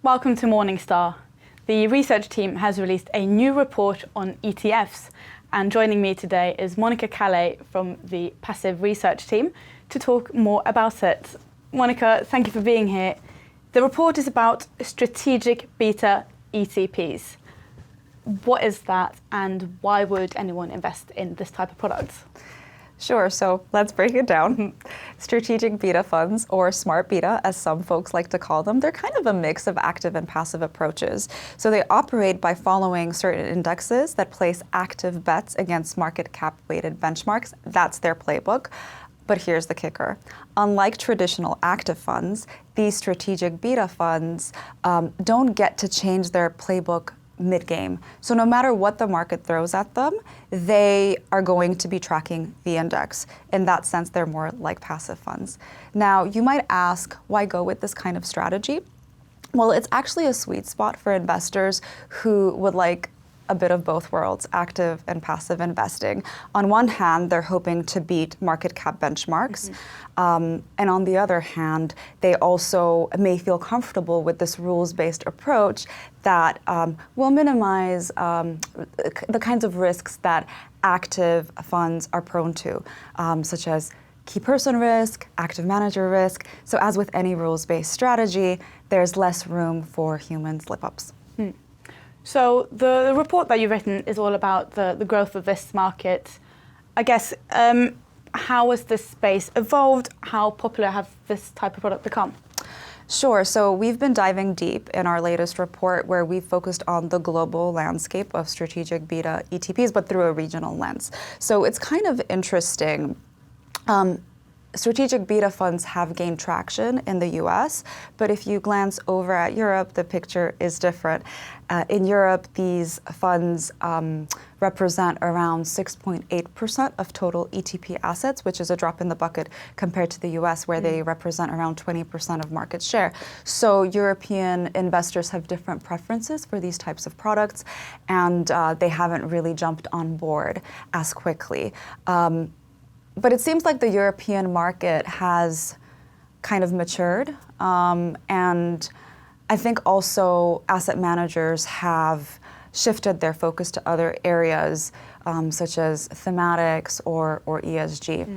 Welcome to Morningstar. The research team has released a new report on ETFs, and joining me today is Monika Calay from the passive research team to talk more about it. Monika, thank you for being here. The report is about strategic beta ETPs. What is that, and why would anyone invest in this type of product? Sure, so let's break it down. Strategic beta funds, or smart beta as some folks like to call them, they're kind of a mix of active and passive approaches. So they operate by following certain indexes that place active bets against market cap weighted benchmarks. That's their playbook. But here's the kicker. Unlike traditional active funds, these strategic beta funds don't get to change their playbook mid-game. So no matter what the market throws at them, they are going to be tracking the index. In that sense, they're more like passive funds. Now, you might ask, why go with this kind of strategy? Well, it's actually a sweet spot for investors who would like a bit of both worlds, active and passive investing. On one hand, they're hoping to beat market cap benchmarks. And on the other hand, they also may feel comfortable with this rules-based approach that will minimize the kinds of risks that active funds are prone to, such as key person risk, active manager risk. So as with any rules-based strategy, there's less room for human slip-ups. So the report that you've written is all about the growth of this market. I guess, how has this space evolved? How popular have this type of product become? Sure, so we've been diving deep in our latest report where we focused on the global landscape of strategic beta ETPs, but through a regional lens. So it's kind of interesting. Strategic beta funds have gained traction in the US, but if you glance over at Europe, the picture is different. In Europe, these funds represent around 6.8% of total ETP assets, which is a drop in the bucket compared to the US, where they represent around 20% of market share. So European investors have different preferences for these types of products, and they haven't really jumped on board as quickly. But it seems like the European market has kind of matured, and I think also asset managers have shifted their focus to other areas, such as thematics or ESG.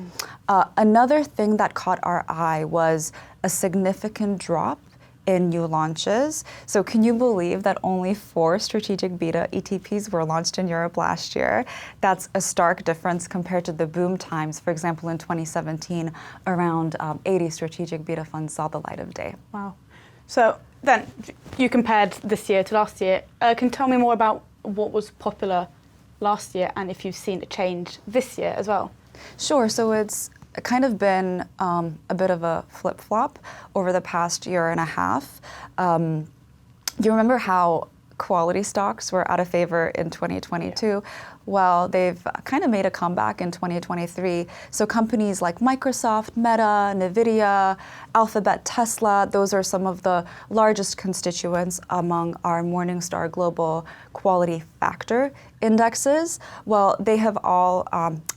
Another thing that caught our eye was a significant drop in new launches. So can you believe that only 4 strategic beta ETPs were launched in Europe last year? That's a stark difference compared to the boom times. For example, in 2017, around 80 strategic beta funds saw the light of day. Wow. So then you compared this year to last year. Can you tell me more about what was popular last year and if you've seen a change this year as well? Sure, so it's kind of been a bit of a flip-flop over the past year and a half. You remember how quality stocks were out of favor in 2022? Yeah. Well, they've kind of made a comeback in 2023. So companies like Microsoft, Meta, NVIDIA, Alphabet, Tesla, those are some of the largest constituents among our Morningstar Global Quality Factor indexes. Well, they have all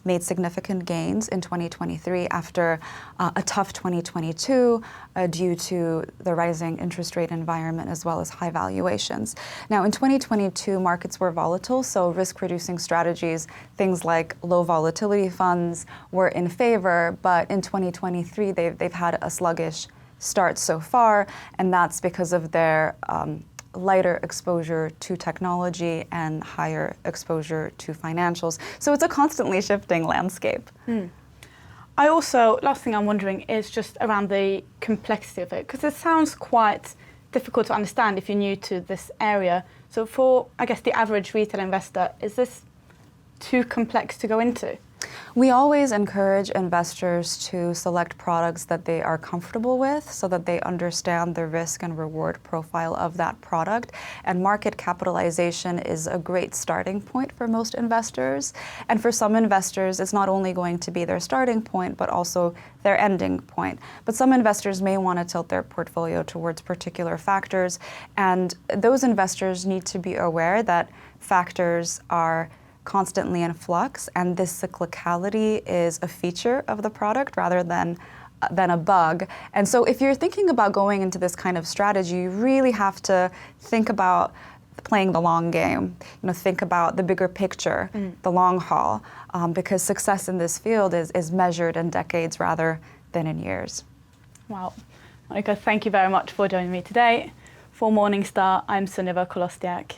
made significant gains in 2023 after a tough 2022 due to the rising interest rate environment as well as high valuations. Now, in 2022, markets were volatile, so risk-reducing strategies, things like low volatility funds, were in favor, but in 2023, they've had a sluggish start so far, and that's because of their lighter exposure to technology and higher exposure to financials. So it's a constantly shifting landscape. I also, last thing I'm wondering is just around the complexity of it, because it sounds quite difficult to understand if you're new to this area. So for, I guess, the average retail investor, is this too complex to go into? We always encourage investors to select products that they are comfortable with so that they understand the risk and reward profile of that product. And market capitalization is a great starting point for most investors. And for some investors, it's not only going to be their starting point, but also their ending point. But some investors may want to tilt their portfolio towards particular factors. And those investors need to be aware that factors are constantly in flux, and this cyclicality is a feature of the product rather than than a bug. And so if you're thinking about going into this kind of strategy, you really have to think about playing the long game. Think about the bigger picture, the long haul, because success in this field is measured in decades rather than in years. Wow. Monika, thank you very much for joining me today. For Morningstar, I'm Sunniva Kolostiak.